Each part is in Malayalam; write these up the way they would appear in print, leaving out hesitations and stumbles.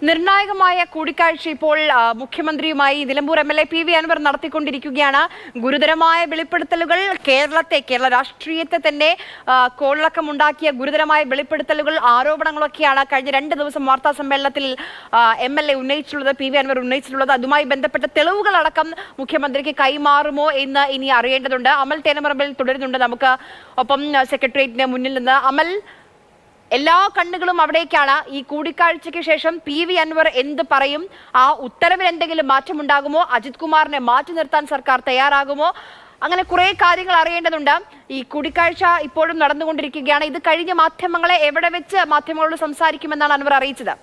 നിർണായകമായ കൂടിക്കാഴ്ച ഇപ്പോൾ മുഖ്യമന്ത്രിയുമായി നിലമ്പൂർ എം.എൽ.എ. പി.വി. അൻവർ നടത്തിക്കൊണ്ടിരിക്കുകയാണ്. ഗുരുതരമായ വെളിപ്പെടുത്തലുകൾ കേരള രാഷ്ട്രീയത്തെ തന്നെ കോളിളക്കമുണ്ടാക്കിയ ഗുരുതരമായ വെളിപ്പെടുത്തലുകൾ, ആരോപണങ്ങളൊക്കെയാണ് കഴിഞ്ഞ 2 ദിവസം വാർത്താ സമ്മേളനത്തിൽ എം.എൽ.എ. ഉന്നയിച്ചിട്ടുള്ളത്, പി.വി. അൻവർ ഉന്നയിച്ചിട്ടുള്ളത്. അതുമായി ബന്ധപ്പെട്ട തെളിവുകളടക്കം മുഖ്യമന്ത്രിക്ക് കൈമാറുമോ എന്ന് ഇനി അറിയേണ്ടതുണ്ട്. അമൽ തേനമറമ്പിൽ തുടരുന്നുണ്ട് നമുക്ക് ഒപ്പം സെക്രട്ടേറിയറ്റിന് മുന്നിൽ നിന്ന്. അമൽ, എല്ലാ കണ്ണുകളും അവിടേക്കാണ്. ഈ കൂടിക്കാഴ്ചയ്ക്ക് ശേഷം പി.വി. അൻവർ എന്ത് പറയും? ആ ഉത്തരവിൽ എന്തെങ്കിലും മാറ്റമുണ്ടാകുമോ? അജിത് കുമാറിനെ മാറ്റി നിർത്താൻ സർക്കാർ തയ്യാറാകുമോ? അങ്ങനെ കുറെ കാര്യങ്ങൾ അറിയേണ്ടതുണ്ട്. ഈ കൂടിക്കാഴ്ച ഇപ്പോഴും നടന്നുകൊണ്ടിരിക്കുകയാണ്. ഇത് കഴിഞ്ഞ മാധ്യമങ്ങളെ എവിടെ വെച്ച് മാധ്യമങ്ങളോട് സംസാരിക്കുമെന്നാണ് അൻവർ അറിയിച്ചത്?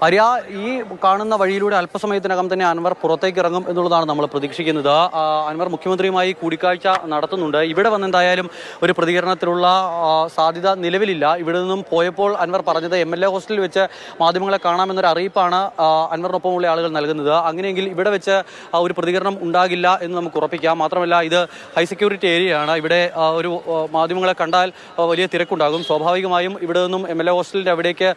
ആര്യ, ഈ കാണുന്ന വഴിയിലൂടെ അല്പസമയത്തിനകം തന്നെ അൻവർ പുറത്തേക്ക് ഇറങ്ങും എന്നുള്ളതാണ് നമ്മൾ പ്രതീക്ഷിക്കുന്നത്. അൻവർ മുഖ്യമന്ത്രിയുമായി കൂടിക്കാഴ്ച നടത്തുന്നുണ്ട്. ഇവിടെ വന്നെന്തായാലും ഒരു പ്രതികരണത്തിലുള്ള സാധ്യത നിലവിലില്ല. ഇവിടെ നിന്നും പോയപ്പോൾ അൻവർ പറഞ്ഞത് എം.എൽ.എ. ഹോസ്റ്റലിൽ വെച്ച് മാധ്യമങ്ങളെ കാണാമെന്നൊരു അറിയിപ്പാണ് അൻവറിനൊപ്പമുള്ള ആളുകൾ നൽകുന്നത്. അങ്ങനെയെങ്കിൽ ഇവിടെ വെച്ച് ഒരു പ്രതികരണം ഉണ്ടാകില്ല എന്ന് നമുക്ക് ഉറപ്പിക്കാം. മാത്രമല്ല, ഇത് ഹൈ സെക്യൂരിറ്റി ഏരിയയാണ്. ഇവിടെ ഒരു മാധ്യമങ്ങളെ കണ്ടാൽ വലിയ തിരക്കുണ്ടാകും. സ്വാഭാവികമായും ഇവിടെ നിന്നും എം.എൽ.എ. ഹോസ്റ്റലിൻ്റെ അവിടേക്ക്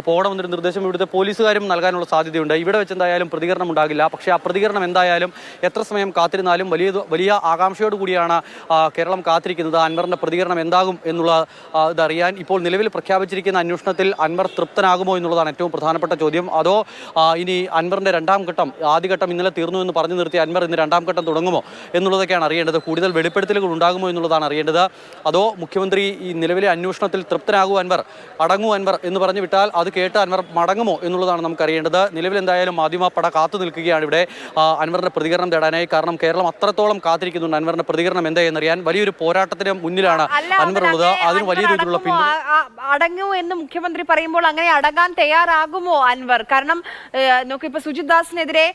പോകണമെന്നൊരു നിർദ്ദേശം ഇവിടുത്തെ പോലീസുകാരും നൽകാനുള്ള സാധ്യതയുണ്ട്. ഇവിടെ വെച്ച് എന്തായാലും പ്രതികരണം ഉണ്ടാകില്ല. പക്ഷേ ആ പ്രതികരണം എന്തായാലും എത്ര സമയം കാത്തിരുന്നാലും വലിയ ആകാംക്ഷയോടുകൂടിയാണ് കേരളം കാത്തിരിക്കുന്നത്. അൻവറിന്റെ പ്രതികരണം എന്താകും എന്നുള്ള ഇതറിയാൻ. ഇപ്പോൾ നിലവിൽ പ്രഖ്യാപിച്ചിരിക്കുന്ന അന്വേഷണത്തിൽ അൻവർ തൃപ്തനാകുമോ എന്നുള്ളതാണ് ഏറ്റവും പ്രധാനപ്പെട്ട ചോദ്യം. അതോ ഇനി അൻവറിന്റെ രണ്ടാം ഘട്ടം, ആദ്യഘട്ടം ഇന്നലെ തീർന്നു എന്ന് പറഞ്ഞു നിർത്തി അൻവർ ഇന്ന് രണ്ടാം ഘട്ടം തുടങ്ങുമോ എന്നുള്ളതൊക്കെയാണ് അറിയേണ്ടത്. കൂടുതൽ വെളിപ്പെടുത്തലുകൾ ഉണ്ടാകുമോ എന്നുള്ളതാണ് അറിയേണ്ടത്. അതോ മുഖ്യമന്ത്രി ഈ നിലവിലെ അന്വേഷണത്തിൽ തൃപ്തനാകൂ അൻവർ, അടങ്ങൂ അൻവർ എന്ന് പറഞ്ഞു വിട്ടാൽ അത് കേട്ട് അൻവർ മടങ്ങുമോ എന്നുള്ളതാണ് നമുക്കറിയേണ്ടത്. നിലവിൽ എന്തായാലും മാധ്യമപ്പട കാത്തു നിൽക്കുകയാണ് ഇവിടെ അൻവറിന്റെ പ്രതികരണം തേടാനായി. കാരണം കേരളം അത്രത്തോളം കാത്തിരിക്കുന്നുണ്ട് അൻവറിന്റെ പ്രതികരണം എന്താ എന്നറിയാൻ. വലിയൊരു പോരാട്ടത്തിന് മുന്നിലാണ് അൻവർ ഉള്ളത്. അതിന് വലിയ രീതിയിലുള്ള അടങ്ങൂ എന്ന് മുഖ്യമന്ത്രി പറയുമ്പോൾ അങ്ങനെ അടങ്ങാൻ തയ്യാറാകുമോ അൻവർ? കാരണം നോക്കിപ്പോ സുജിത് ദാസിനെതിരെ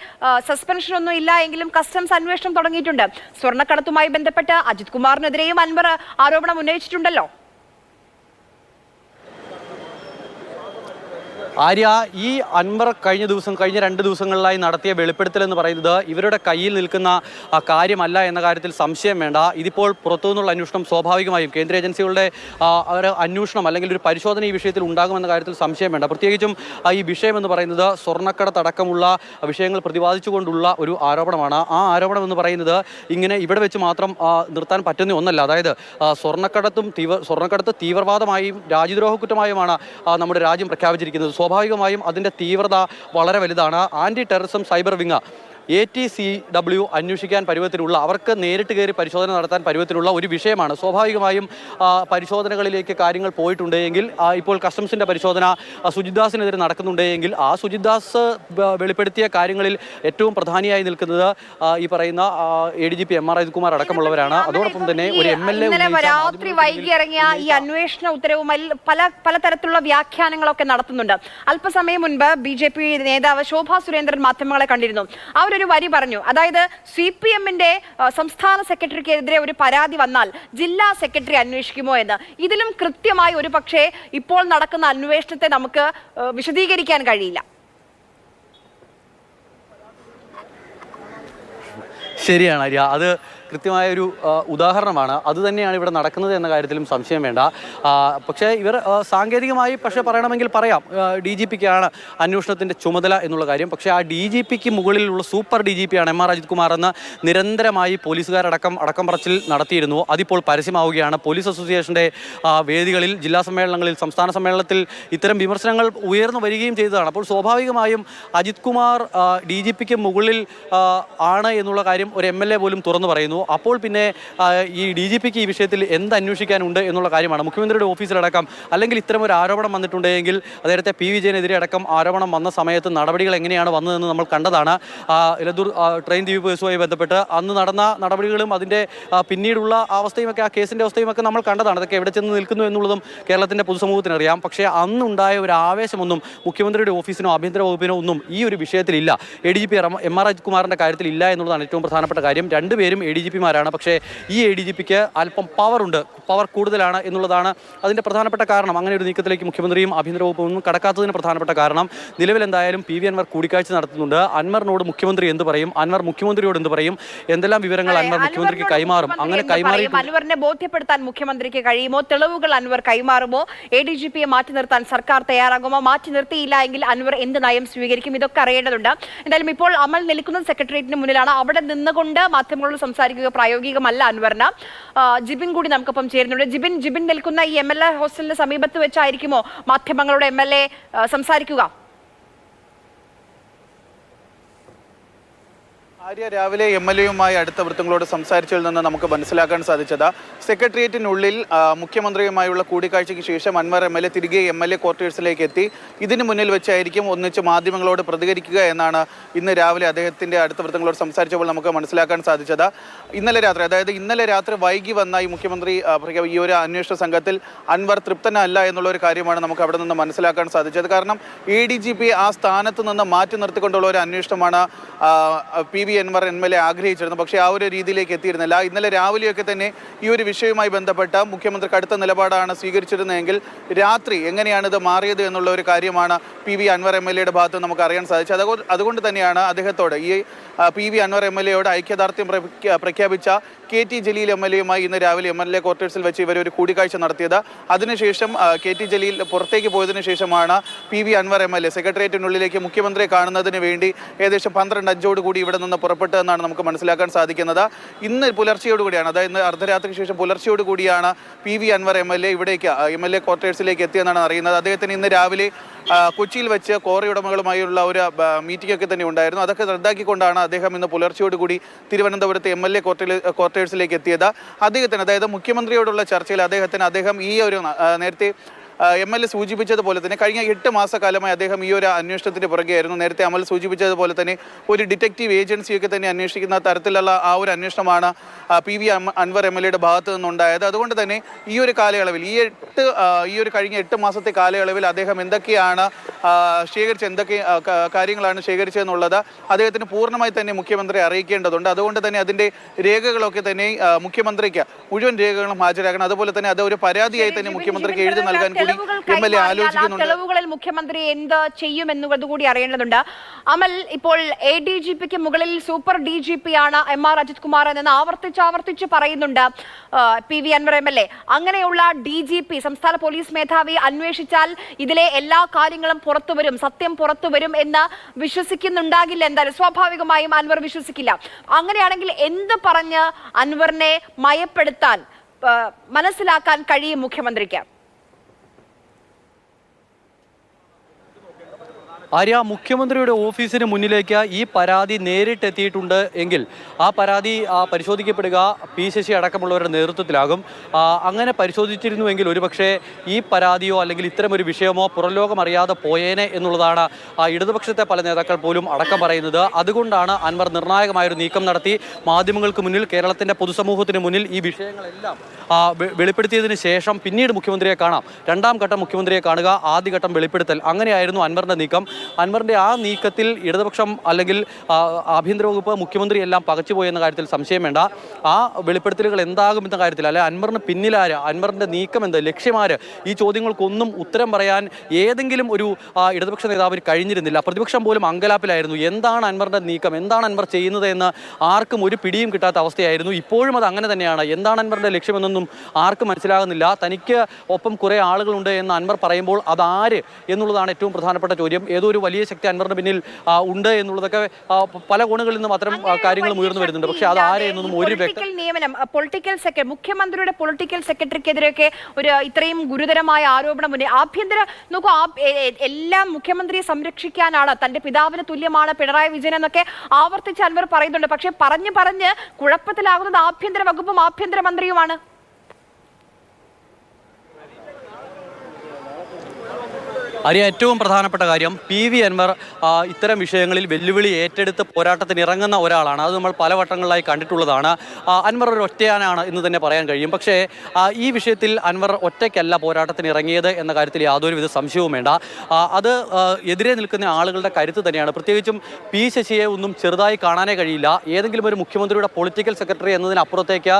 സസ്പെൻഷൻ ഒന്നും ഇല്ല എങ്കിലും കസ്റ്റംസ് അന്വേഷണം തുടങ്ങിയിട്ടുണ്ട്. സ്വർണ്ണക്കടത്തുമായി ബന്ധപ്പെട്ട് അജിത് കുമാറിനെതിരെയും അൻവർ ആരോപണം ഉന്നയിച്ചിട്ടുണ്ടല്ലോ. ആര്യ, ഈ അൻവർ കഴിഞ്ഞ 2 ദിവസങ്ങളിലായി നടത്തിയ വെളിപ്പെടുത്തൽ എന്ന് പറയുന്നത് ഇവരുടെ കയ്യിൽ നിൽക്കുന്ന കാര്യമല്ല എന്ന കാര്യത്തിൽ സംശയം വേണ്ട. ഇതിപ്പോൾ പുറത്തുനിന്നുള്ള അന്വേഷണം സ്വാഭാവികമായും കേന്ദ്ര ഏജൻസികളുടെ ഒരു അന്വേഷണം അല്ലെങ്കിൽ ഒരു പരിശോധന ഈ വിഷയത്തിൽ ഉണ്ടാകുമെന്ന കാര്യത്തിൽ സംശയം വേണ്ട. പ്രത്യേകിച്ചും ഈ വിഷയം എന്ന് പറയുന്നത് സ്വർണ്ണക്കടത്തടക്കമുള്ള വിഷയങ്ങൾ പ്രതിപാദിച്ചുകൊണ്ടുള്ള ഒരു ആരോപണമാണ്. ആ ആരോപണം എന്ന് പറയുന്നത് ഇങ്ങനെ ഇവിടെ വെച്ച് മാത്രം നിർത്താൻ പറ്റുന്ന ഒന്നല്ല. അതായത് സ്വർണ്ണക്കടത്ത് തീവ്രവാദമായും രാജ്യദ്രോഹ കുറ്റമായുമാണ് നമ്മുടെ രാജ്യം പ്രഖ്യാപിച്ചിരിക്കുന്നത്. സ്വാഭാവികമായും അതിൻ്റെ തീവ്രത വളരെ വലുതാണ്. Anti terrorism cyber wing ATCW അന്വേഷിക്കാൻ പരുവത്തിലുള്ള, അവർക്ക് നേരിട്ട് കയറി പരിശോധന നടത്താൻ പരുവത്തിലുള്ള ഒരു വിഷയമാണ്. സ്വാഭാവികമായും പരിശോധനകളിലേക്ക് കാര്യങ്ങൾ പോയിട്ടുണ്ടെങ്കിൽ ഇപ്പോൾ കസ്റ്റംസിൻ്റെ പരിശോധന സുജിത് ദാസിനെതിരെ നടക്കുന്നുണ്ടെങ്കിൽ ആ സുജിത് ദാസ് വെളിപ്പെടുത്തിയ കാര്യങ്ങളിൽ ഏറ്റവും പ്രധാനിയായി നിൽക്കുന്നത് ഈ പറയുന്ന ADGP MR അജിത് കുമാർ അടക്കമുള്ളവരാണ്. അതോടൊപ്പം തന്നെ ഒരു MLA രാത്രി വൈകി ഇറങ്ങിയ ഈ അന്വേഷണ ഉത്തരവുമായി പലതരത്തിലുള്ള വ്യാഖ്യാനങ്ങളൊക്കെ നടത്തുന്നുണ്ട്. അല്പസമയം മുൻപ് BJP നേതാവ് ശോഭാ സുരേന്ദ്രൻ മാധ്യമങ്ങളെ കണ്ടിരുന്നു. ഒരു വരി പറഞ്ഞു, അതായത് CPM-ന്റെ സംസ്ഥാന സെക്രട്ടറിക്കെതിരെ ഒരു പരാതി വന്നാൽ ജില്ലാ സെക്രട്ടറി അന്വേഷിക്കുമോ എന്ന്. ഇതിലും കൃത്യമായി ഒരു പക്ഷേ ഇപ്പോൾ നടക്കുന്ന അന്വേഷണത്തെ നമുക്ക് വിശദീകരിക്കാൻ കഴിയില്ല. ശരിയാണ് ആര്യ, അത് കൃത്യമായൊരു ഉദാഹരണമാണ്. അതുതന്നെയാണ് ഇവിടെ നടക്കുന്നത് എന്ന കാര്യത്തിലും സംശയം വേണ്ട. പക്ഷേ ഇവർ സാങ്കേതികമായി പറയണമെങ്കിൽ പറയാം DGPക്കാണ് അന്വേഷണത്തിൻ്റെ ചുമതല എന്നുള്ള കാര്യം. പക്ഷേ ആ DGPക്ക് മുകളിലുള്ള സൂപ്പർ DGPയാണ് MR അജിത് കുമാർ എന്ന് നിരന്തരമായി അടക്കം പറച്ചിൽ നടത്തിയിരുന്നു. അതിപ്പോൾ പരസ്യമാവുകയാണ്. പോലീസ് അസോസിയേഷൻ്റെ വേദികളിൽ, ജില്ലാ സമ്മേളനങ്ങളിൽ, സംസ്ഥാന സമ്മേളനത്തിൽ ഇത്തരം വിമർശനങ്ങൾ ഉയർന്നു വരികയും ചെയ്തതാണ്. അപ്പോൾ സ്വാഭാവികമായും അജിത് കുമാർ DGPക്ക് മുകളിൽ ആണ് എന്നുള്ള കാര്യം ഒരു MLA പോലും തുറന്നു പറയുന്നു. അപ്പോൾ പിന്നെ ഈ DGPക്ക് ഈ വിഷയത്തിൽ എന്ത് അന്വേഷിക്കാനുണ്ട് എന്നുള്ള കാര്യമാണ്. മുഖ്യമന്ത്രിയുടെ ഓഫീസിലടക്കം അല്ലെങ്കിൽ ഇത്തരം ഒരു ആരോപണം വന്നിട്ടുണ്ടെങ്കിൽ നേരത്തെ P വിജയനെതിരെ അടക്കം ആരോപണം വന്ന സമയത്ത് നടപടികൾ എങ്ങനെയാണ് വന്നതെന്ന് നമ്മൾ കണ്ടതാണ്. ഇലന്തൂർ ട്രെയിൻ ദ്വീപ് കേസുമായി ബന്ധപ്പെട്ട് അന്ന് നടന്ന നടപടികളും അതിൻ്റെ പിന്നീടുള്ള അവസ്ഥയുമൊക്കെ, ആ കേസിൻ്റെ അവസ്ഥയുമൊക്കെ നമ്മൾ കണ്ടതാണ്. അതൊക്കെ എവിടെ ചെന്ന് നിൽക്കുന്നു എന്നുള്ളതും കേരളത്തിൻ്റെ പൊതുസമൂഹത്തിനറിയാം. പക്ഷേ അന്നുണ്ടായ ഒരു ആവേശമൊന്നും മുഖ്യമന്ത്രിയുടെ ഓഫീസിനോ ആഭ്യന്തര വകുപ്പിനോ ഒന്നും ഈ ഒരു വിഷയത്തിലില്ല. ADGP MR അജിത് കുമാറിൻ്റെ കാര്യത്തിൽ ഇല്ല എന്നുള്ളതാണ് ഏറ്റവും പ്രധാനപ്പെട്ട കാര്യം. രണ്ടുപേരും ADGP പിമാരാണ്. പക്ഷേ ഈ ADGPക്ക് അല്പം പവർ കൂടുതലാണ് എന്നുള്ളതാണ് അതിൻ്റെ പ്രധാനപ്പെട്ട കാരണം. അങ്ങനെ ഒരു നീക്കത്തിലേക്ക് മുഖ്യമന്ത്രിയും ആഭ്യന്തര വകുപ്പും കടക്കാത്തതിന് പ്രധാനപ്പെട്ട കാരണം നിലവിൽ എന്തായാലും PV അൻവർ കൂടിക്കാഴ്ച നടത്തുന്നുണ്ട്. അൻവറിനോട് മുഖ്യമന്ത്രി എന്ത് പറയും, അൻവർ മുഖ്യമന്ത്രിയോട് എന്ത് പറയും, എന്തെല്ലാം വിവരങ്ങൾ അൻവർ മുഖ്യമന്ത്രിക്ക് കൈമാറും, അങ്ങനെ കൈമാറി അൻവറിനെ ബോധ്യപ്പെടുത്താൻ മുഖ്യമന്ത്രിക്ക് കഴിയുമോ, തെളിവുകൾ അൻവർ കൈമാറുമോ, ADGPയെ മാറ്റി നിർത്താൻ സർക്കാർ തയ്യാറാകുമോ, മാറ്റി നിർത്തിയില്ല എങ്കിൽ അൻവർ എന്ത് നയം സ്വീകരിക്കും, ഇതൊക്കെ അറിയേണ്ടതുണ്ട്. എന്തായാലും ഇപ്പോൾ അമൽ നിൽക്കുന്നത് സെക്രട്ടേറിയറ്റിന് മുന്നിലാണ്. അവിടെ നിന്നുകൊണ്ട് മാധ്യമങ്ങളോട് സംസാരിക്കുക പ്രായോഗികമല്ല അൻവറിന്. ജിബിൻ കൂടി നമുക്കൊപ്പം ചേരുന്നുണ്ട്. ജിബിൻ നിൽക്കുന്ന ഈ MLA ഹോസ്റ്റലിന് സമീപത്ത് വെച്ചായിരിക്കുമോ മാധ്യമങ്ങളോട് MLA സംസാരിക്കുക? ആര്യ, രാവിലെ MLAയുമായി അടുത്ത വൃത്തങ്ങളോട് സംസാരിച്ചതിൽ നിന്ന് നമുക്ക് മനസ്സിലാക്കാൻ സാധിച്ചത് സെക്രട്ടേറിയറ്റിനുള്ളിൽ മുഖ്യമന്ത്രിയുമായുള്ള കൂടിക്കാഴ്ചയ്ക്ക് ശേഷം അൻവർ MLA തിരികെ MLA ക്വാർട്ടേഴ്സിലേക്ക് എത്തി ഇതിന് മുന്നിൽ വെച്ചായിരിക്കും ഒന്നിച്ച് മാധ്യമങ്ങളോട് പ്രതികരിക്കുക എന്നാണ് ഇന്ന് രാവിലെ അദ്ദേഹത്തിൻ്റെ അടുത്ത വൃത്തങ്ങളോട് സംസാരിച്ചപ്പോൾ നമുക്ക് മനസ്സിലാക്കാൻ സാധിച്ചത്. ഇന്നലെ രാത്രി വൈകി വന്ന ഈ മുഖ്യമന്ത്രി ഈ ഒരു അന്വേഷണ സംഘത്തിൽ അൻവർ തൃപ്തനല്ല എന്നുള്ള ഒരു കാര്യമാണ് നമുക്ക് അവിടെ നിന്ന് മനസ്സിലാക്കാൻ സാധിച്ചത്. കാരണം ADGP ആ സ്ഥാനത്ത് നിന്ന് മാറ്റി നിർത്തിക്കൊണ്ടുള്ള ഒരു അന്വേഷണമാണ് PV അൻവർ MLA ആഗ്രഹിച്ചിരുന്നു. പക്ഷേ ആ ഒരു രീതിയിലേക്ക് എത്തിയിരുന്നില്ല. ഇന്നലെ രാവിലെയൊക്കെ തന്നെ ഈ ഒരു വിഷയവുമായി ബന്ധപ്പെട്ട മുഖ്യമന്ത്രി കടുത്ത നിലപാടാണ് സ്വീകരിച്ചിരുന്നതെങ്കിൽ രാത്രി എങ്ങനെയാണ് ഇത് മാറിയത് എന്നുള്ള ഒരു കാര്യമാണ് PV അൻവർ MLAയുടെ ഭാഗത്ത് നമുക്ക് അറിയാൻ സാധിച്ചത്. അതുകൊണ്ട് തന്നെയാണ് അദ്ദേഹത്തോട് ഈ PV അൻവർ MLAയോട് ഐക്യദാർഢ്യം പ്രഖ്യാപിച്ച KT ജലീൽ MLAയുമായി ഇന്ന് രാവിലെ MLA ക്വാർട്ടേഴ്സിൽ വെച്ച് ഇവരൊരു കൂടിക്കാഴ്ച നടത്തിയത്. അതിനുശേഷം KT ജലീൽ പുറത്തേക്ക് പോയതിനു ശേഷമാണ് PV അൻവർ MLA സെക്രട്ടേറിയറ്റിനുള്ളിലേക്ക് മുഖ്യമന്ത്രിയെ കാണുന്നതിന് വേണ്ടി ഏകദേശം 12:05 കൂടി ഇവിടെ നിന്ന് പുറപ്പെട്ടതെന്നാണ് നമുക്ക് മനസ്സിലാക്കാൻ സാധിക്കുന്നത്. ഇന്ന് പുലർച്ചയോടുകൂടിയാണ്, അതായത് അർദ്ധരാത്രിക്ക് ശേഷം പുലർച്ചയോടുകൂടിയാണ് PV അൻവർ MLA ഇവിടേക്ക് MLA ക്വാർട്ടേഴ്സിലേക്ക് എത്തിയെന്നാണ് അറിയുന്നത്. അദ്ദേഹത്തിന് ഇന്ന് രാവിലെ കൊച്ചിയിൽ വെച്ച് ക്വാറി ഉടമകളുമായുള്ള ഒരു മീറ്റിംഗ് ഒക്കെ തന്നെ ഉണ്ടായിരുന്നു. അതൊക്കെ റദ്ദാക്കിക്കൊണ്ടാണ് അദ്ദേഹം ഇന്ന് പുലർച്ചയോടുകൂടി തിരുവനന്തപുരത്ത് MLA ക്വാർട്ടേഴ്സിലേക്ക് എത്തിയത്. അദ്ദേഹത്തിന്, അതായത് മുഖ്യമന്ത്രിയോടുള്ള ചർച്ചയിൽ അദ്ദേഹം ഈ ഒരു നേരത്തെ MLA സൂചിപ്പിച്ചതുപോലെ തന്നെ കഴിഞ്ഞ 8 മാസക്കാലമായി അദ്ദേഹം ഈ ഒരു അന്വേഷണത്തിന് പുറകെയായിരുന്നു. നേരത്തെ അമൽ സൂചിപ്പിച്ചതുപോലെ തന്നെ ഒരു ഡിറ്റക്റ്റീവ് ഏജൻസിയൊക്കെ തന്നെ അന്വേഷിക്കുന്ന തരത്തിലുള്ള ആ ഒരു അന്വേഷണമാണ് PV അൻവർ MLAയുടെ ഭാഗത്തു നിന്നുണ്ടായത്. അതുകൊണ്ട് തന്നെ ഈ ഒരു കാലയളവിൽ ഈ ഒരു കഴിഞ്ഞ 8 മാസത്തെ കാലയളവിൽ അദ്ദേഹം എന്തൊക്കെയാണ് എന്തൊക്കെ കാര്യങ്ങളാണ് ശേഖരിച്ചതെന്നുള്ളത് അദ്ദേഹത്തിന് പൂർണ്ണമായി തന്നെ മുഖ്യമന്ത്രി അറിയിക്കേണ്ടതുണ്ട്. അതുകൊണ്ട് തന്നെ അതിൻ്റെ രേഖകളൊക്കെ തന്നെ മുഖ്യമന്ത്രിക്ക് മുഴുവൻ രേഖകളും ഹാജരാക്കണം. അതുപോലെ തന്നെ അത് ഒരു പരാതിയായി തന്നെ മുഖ്യമന്ത്രിക്ക് എഴുതി നൽകാൻ തെളിവുകളിൽ മുഖ്യമന്ത്രി എന്ത് ചെയ്യും എന്നുള്ളത് കൂടി അറിയേണ്ടതുണ്ട്. അമൽ, ഇപ്പോൾ ADGPക്ക് മുകളിൽ സൂപ്പർ DGP ആണ് MR അജിത് കുമാർ എന്ന് ആവർത്തിച്ച് പറയുന്നുണ്ട് PV അൻവർ MLA. അങ്ങനെയുള്ള DGP, സംസ്ഥാന പോലീസ് മേധാവി, അന്വേഷിച്ചാൽ ഇതിലെ എല്ലാ കാര്യങ്ങളും പുറത്തുവരും, സത്യം പുറത്തുവരും എന്ന് വിശ്വസിക്കുന്നുണ്ടാകില്ല. എന്തായാലും സ്വാഭാവികമായും അൻവർ വിശ്വസിക്കില്ല. അങ്ങനെയാണെങ്കിൽ എന്ത് പറഞ്ഞ് അൻവറിനെ മയപ്പെടുത്താൻ, മനസ്സിലാക്കാൻ കഴിയും മുഖ്യമന്ത്രിക്ക്? ആര്യ, മുഖ്യമന്ത്രിയുടെ ഓഫീസിന് മുന്നിലേക്ക് ഈ പരാതി നേരിട്ടെത്തിയിട്ടുണ്ട് എങ്കിൽ ആ പരാതി പരിശോധിക്കപ്പെടുക P ശശി അടക്കമുള്ളവരുടെ നേതൃത്വത്തിലാകും. അങ്ങനെ പരിശോധിച്ചിരുന്നുവെങ്കിൽ ഒരുപക്ഷെ ഈ പരാതിയോ അല്ലെങ്കിൽ ഇത്തരമൊരു വിഷയമോ പുറംലോകം അറിയാതെ പോയേനെ എന്നുള്ളതാണ് ഇടതുപക്ഷത്തെ പല നേതാക്കൾ പോലും അടക്കം പറയുന്നത്. അതുകൊണ്ടാണ് അൻവർ നിർണായകമായൊരു നീക്കം നടത്തി മാധ്യമങ്ങൾക്ക് മുന്നിൽ, കേരളത്തിൻ്റെ പൊതുസമൂഹത്തിന് മുന്നിൽ ഈ വിഷയങ്ങളെല്ലാം വെളിപ്പെടുത്തിയതിന് ശേഷം പിന്നീട് മുഖ്യമന്ത്രിയെ കാണാം, രണ്ടാം ഘട്ടം മുഖ്യമന്ത്രിയെ കാണുക, ആദ്യഘട്ടം വെളിപ്പെടുത്തൽ, അങ്ങനെയായിരുന്നു അൻവറിൻ്റെ നീക്കം. അൻവറിൻ്റെ ആ നീക്കത്തിൽ ഇടതുപക്ഷം അല്ലെങ്കിൽ ആഭ്യന്തര വകുപ്പ്, മുഖ്യമന്ത്രി എല്ലാം പകച്ചുപോയെന്ന കാര്യത്തിൽ സംശയം വേണ്ട. ആ വെളിപ്പെടുത്തലുകൾ എന്താകുമെന്ന കാര്യത്തിൽ, അല്ലെ അൻവറിന് പിന്നിലാര്, അൻവറിൻ്റെ നീക്കം എന്ത്, ലക്ഷ്യമാര്, ഈ ചോദ്യങ്ങൾക്കൊന്നും ഉത്തരം പറയാൻ ഏതെങ്കിലും ഒരു ഇടതുപക്ഷ നേതാവിന് കഴിഞ്ഞിരുന്നില്ല. പ്രതിപക്ഷം പോലും അങ്കലാപ്പിലായിരുന്നു. എന്താണ് അൻവറിൻ്റെ നീക്കം, എന്താണ് അൻവർ ചെയ്യുന്നത് എന്ന് ആർക്കും ഒരു പിടിയും കിട്ടാത്ത അവസ്ഥയായിരുന്നു. ഇപ്പോഴും അത് അങ്ങനെ തന്നെയാണ്. എന്താണ് അൻവറിൻ്റെ ലക്ഷ്യമെന്നൊന്നും ആർക്കും മനസ്സിലാകുന്നില്ല. തനിക്ക് ഒപ്പം കുറേ ആളുകളുണ്ട് എന്ന് അൻവർ പറയുമ്പോൾ അതാര് എന്നുള്ളതാണ് ഏറ്റവും പ്രധാനപ്പെട്ട ചോദ്യം. ഏതോ ഒരു വലിയ ശക്തി അൻവറിന്റെ പിന്നിൽ ഉണ്ട് എന്നുള്ളതൊക്കെ പല കോണുകളിൽ നിന്നും അത്തരം കാര്യങ്ങളും ഉയർന്നു വരുന്നുണ്ട്. പക്ഷേ അത് ആരെ എന്നൊന്നും ഒരു നിയമനം, പൊളിറ്റിക്കൽ സെക്രട്ടറി, മുഖ്യമന്ത്രിയുടെ പൊളിറ്റിക്കൽ സെക്രട്ടറിക്കെതിരെയൊക്കെ ഒരു ഇത്രയും ഗുരുതരമായ ആരോപണം മുന്നേ നോക്കൂ, എല്ലാം മുഖ്യമന്ത്രിയെ സംരക്ഷിക്കാനാണ്, തന്റെ പിതാവിന് തുല്യമാണ് പിണറായി വിജയൻ എന്നൊക്കെ ആവർത്തിച്ച് അൻവർ പറയുന്നുണ്ട്. പക്ഷെ പറഞ്ഞ് കുഴപ്പത്തിലാകുന്നത് ആഭ്യന്തര വകുപ്പും ആഭ്യന്തരമന്ത്രിയുമാണ്. ഏറ്റവും പ്രധാനപ്പെട്ട കാര്യം PV അൻവർ ഇത്തരം വിഷയങ്ങളിൽ വെല്ലുവിളി ഏറ്റെടുത്ത് പോരാട്ടത്തിന് ഇറങ്ങുന്ന ഒരാളാണ്. അത് നമ്മൾ പല വട്ടങ്ങളിലായി കണ്ടിട്ടുള്ളതാണ്. അൻവർ ഒരു ഒറ്റയാനാണ് എന്ന് തന്നെ പറയാൻ കഴിയും. പക്ഷേ ഈ വിഷയത്തിൽ അൻവർ ഒറ്റയ്ക്കല്ല പോരാട്ടത്തിന് ഇറങ്ങിയത് എന്ന കാര്യത്തിൽ യാതൊരുവിധ സംശയവും വേണ്ട. അത് എതിരെ നിൽക്കുന്ന ആളുകളുടെ കരുത്ത് തന്നെയാണ്. പ്രത്യേകിച്ചും P ശശിയെ ഒന്നും ചെറുതായി കാണാനേ കഴിയില്ല. ഏതെങ്കിലും ഒരു മുഖ്യമന്ത്രിയുടെ പൊളിറ്റിക്കൽ സെക്രട്ടറി എന്നതിനപ്പുറത്തേക്ക്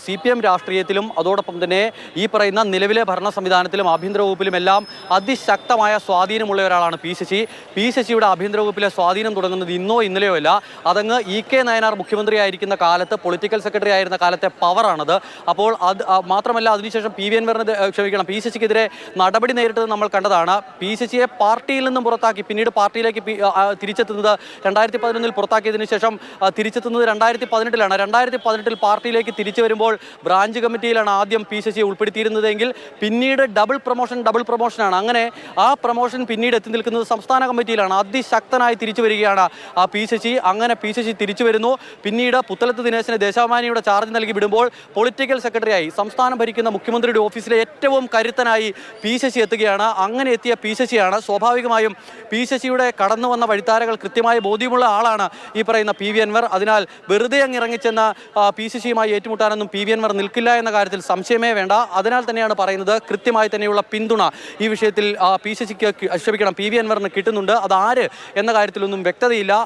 CPM രാഷ്ട്രീയത്തിലും അതോടൊപ്പം തന്നെ ഈ പറയുന്ന നിലവിലെ ഭരണ സംവിധാനത്തിലും ആഭ്യന്തര വകുപ്പിലും എല്ലാം അതിശക്തമായ സ്വാധീനമുള്ള ഒരാളാണ് P ശശിയുടെ ആഭ്യന്തര വകുപ്പിലെ സ്വാധീനം തുടങ്ങുന്നത് ഇന്നോ ഇന്നലെയോ അല്ല. അതങ്ങ് EK നയനാർ മുഖ്യമന്ത്രിയായിരിക്കുന്ന കാലത്ത് പൊളിറ്റിക്കൽ സെക്രട്ടറി ആയിരുന്ന കാലത്തെ പവറാണത്. അപ്പോൾ അത് മാത്രമല്ല, അതിനുശേഷം P ശശിക്കെതിരെ നടപടി നേരിട്ടത് നമ്മൾ കണ്ടതാണ്. P ശശിയെ പാർട്ടിയിൽ നിന്നും പുറത്താക്കി പിന്നീട് പാർട്ടിയിലേക്ക് തിരിച്ചെത്തുന്നത് 2011 പുറത്താക്കിയതിനു ശേഷം തിരിച്ചെത്തുന്നത് 2018 2018 പാർട്ടിയിലേക്ക് തിരിച്ചു വരുമ്പോൾ ബ്രാഞ്ച് കമ്മിറ്റിയിലാണ് ആദ്യം P ശശിയെ ഉൾപ്പെടുത്തിയിരുന്നതെങ്കിൽ പിന്നീട് ഡബിൾ പ്രൊമോഷനാണ്. അങ്ങനെ ആ പ്രൊമോഷൻ പിന്നീട് എത്തി നിൽക്കുന്നത് സംസ്ഥാന കമ്മിറ്റിയിലാണ്. അതിശക്തനായി തിരിച്ചു വരികയാണ് P ശശി. അങ്ങനെ P ശശി തിരിച്ചു വരുന്നു. പിന്നീട് പുത്തലത്ത് ദിനേശന് ദേശാഭിമാനിയുടെ ചാർജ് നൽകി വിടുമ്പോൾ പൊളിറ്റിക്കൽ സെക്രട്ടറിയായി സംസ്ഥാനം ഭരിക്കുന്ന മുഖ്യമന്ത്രിയുടെ ഓഫീസിലെ ഏറ്റവും കരുത്തനായി P ശശി എത്തുകയാണ്. അങ്ങനെ എത്തിയ P ശശിയാണ് സ്വാഭാവികമായും P ശശിയുടെ കടന്നു വന്ന വഴിത്താരകൾ കൃത്യമായി ബോധ്യമുള്ള ആളാണ് ഈ പറയുന്ന PV അൻവർ. അതിനാൽ വെറുതെ അങ്ങ് ഇറങ്ങിച്ചെന്ന P ശശിയുമായി ഏറ്റുമുട്ടാനൊന്നും PV അൻവർ നിൽക്കില്ല എന്ന കാര്യത്തിൽ സംശയമേ വേണ്ട. അതിനാൽ തന്നെയാണ് പറയുന്നത് കൃത്യമായി തന്നെയുള്ള പിന്തുണ ഈ വിഷയത്തിൽ PV അൻവറിന് കിട്ടുന്നുണ്ട്. അത് ആര് എന്ന കാര്യത്തിലൊന്നും വ്യക്തതയില്ല.